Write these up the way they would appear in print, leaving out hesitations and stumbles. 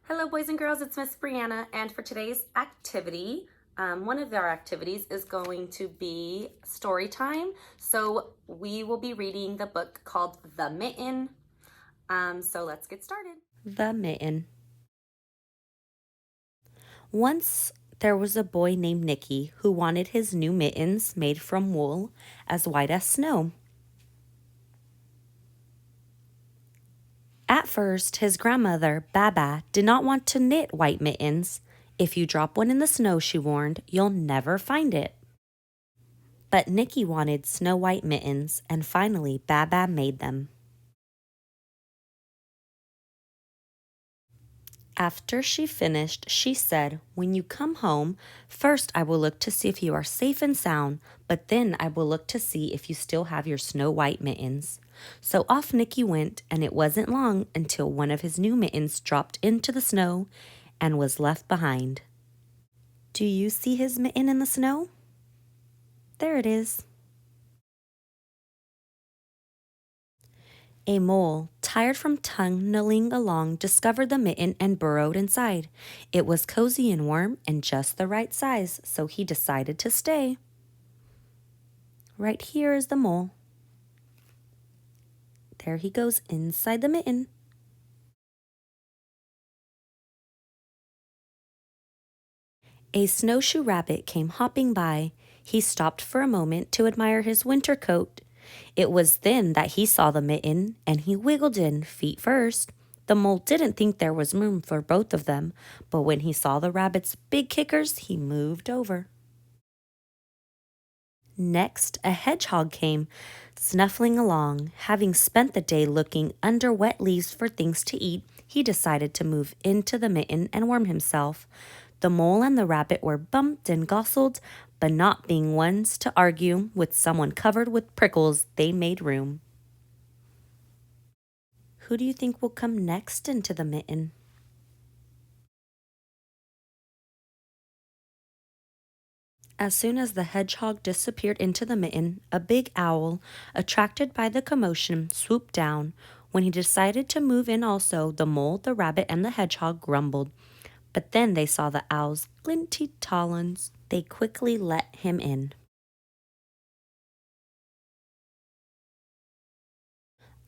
Hello boys and girls, it's Miss Brianna, and for today's activity, one of our activities is going to be story time. So we will be reading the book called The Mitten. So let's get started. The Mitten. Once there was a boy named Nicky who wanted his new mittens made from wool as white as snow. At first, his grandmother, Baba, did not want to knit white mittens. If you drop one in the snow, she warned, you'll never find it. But Nicky wanted snow white mittens, and finally Baba made them. After she finished, she said, "When you come home, first I will look to see if you are safe and sound, but then I will look to see if you still have your snow white mittens." So off Nicky went, and it wasn't long until one of his new mittens dropped into the snow and was left behind. Do you see his mitten in the snow? There it is. A mole, tired from tunneling along, discovered the mitten and burrowed inside. It was cozy and warm and just the right size, so he decided to stay. Right here is the mole. There he goes inside the mitten. A snowshoe rabbit came hopping by. He stopped for a moment to admire his winter coat. It was then that he saw the mitten, and he wiggled in, feet first. The mole didn't think there was room for both of them, but when he saw the rabbit's big kickers, he moved over. Next, a hedgehog came, snuffling along. Having spent the day looking under wet leaves for things to eat, he decided to move into the mitten and warm himself. The mole and the rabbit were bumped and gostled, but not being ones to argue with someone covered with prickles, they made room. Who do you think will come next into the mitten? As soon as the hedgehog disappeared into the mitten, a big owl, attracted by the commotion, swooped down. When he decided to move in also, the mole, the rabbit, and the hedgehog grumbled. But then they saw the owl's glinty talons. They quickly let him in.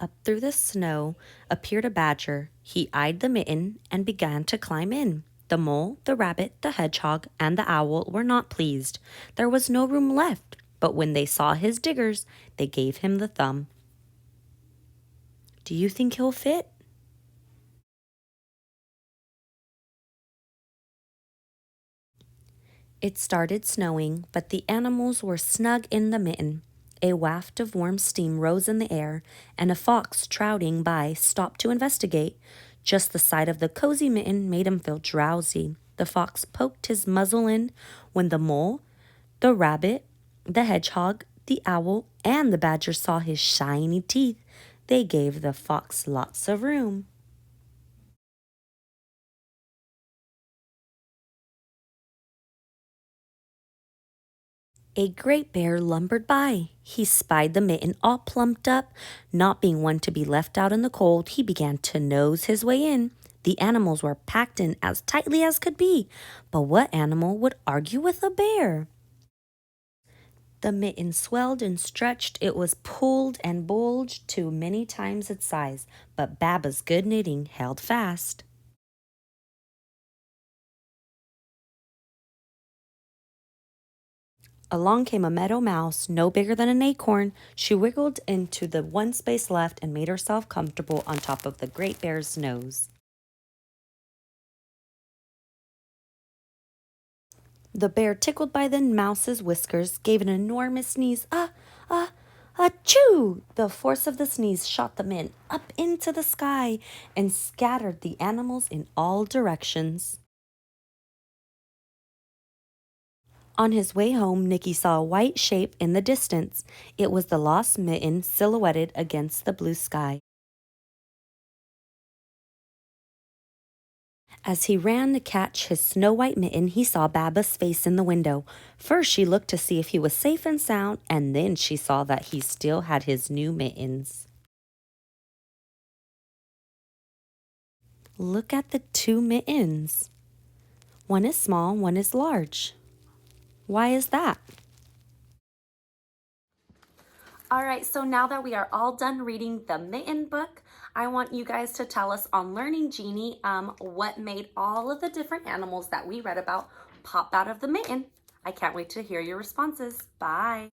Up through the snow appeared a badger. He eyed the mitten and began to climb in. The mole, the rabbit, the hedgehog, and the owl were not pleased. There was no room left, but when they saw his diggers, they gave him the thumb. Do you think he'll fit? It started snowing, but the animals were snug in the mitten. A waft of warm steam rose in the air, and a fox trotting by stopped to investigate. Just the sight of the cozy mitten made him feel drowsy. The fox poked his muzzle in when the mole, the rabbit, the hedgehog, the owl, and the badger saw his shiny teeth. They gave the fox lots of room. A great bear lumbered by. He spied the mitten all plumped up. Not being one to be left out in the cold, he began to nose his way in. The animals were packed in as tightly as could be. But what animal would argue with a bear? The mitten swelled and stretched. It was pulled and bulged to many times its size, but Baba's good knitting held fast. Along came a meadow mouse, no bigger than an acorn. She wiggled into the one space left and made herself comfortable on top of the great bear's nose. The bear, tickled by the mouse's whiskers, gave an enormous sneeze. Achoo! The force of the sneeze shot the mint up into the sky and scattered the animals in all directions. On his way home, Nicky saw a white shape in the distance. It was the lost mitten silhouetted against the blue sky. As he ran to catch his snow-white mitten, he saw Baba's face in the window. First, she looked to see if he was safe and sound, and then she saw that he still had his new mittens. Look at the two mittens. One is small, one is large. Why is that? All right, so now that we are all done reading the Mitten book, I want you guys to tell us on Learning Genie what made all of the different animals that we read about pop out of the mitten. I can't wait to hear your responses. Bye.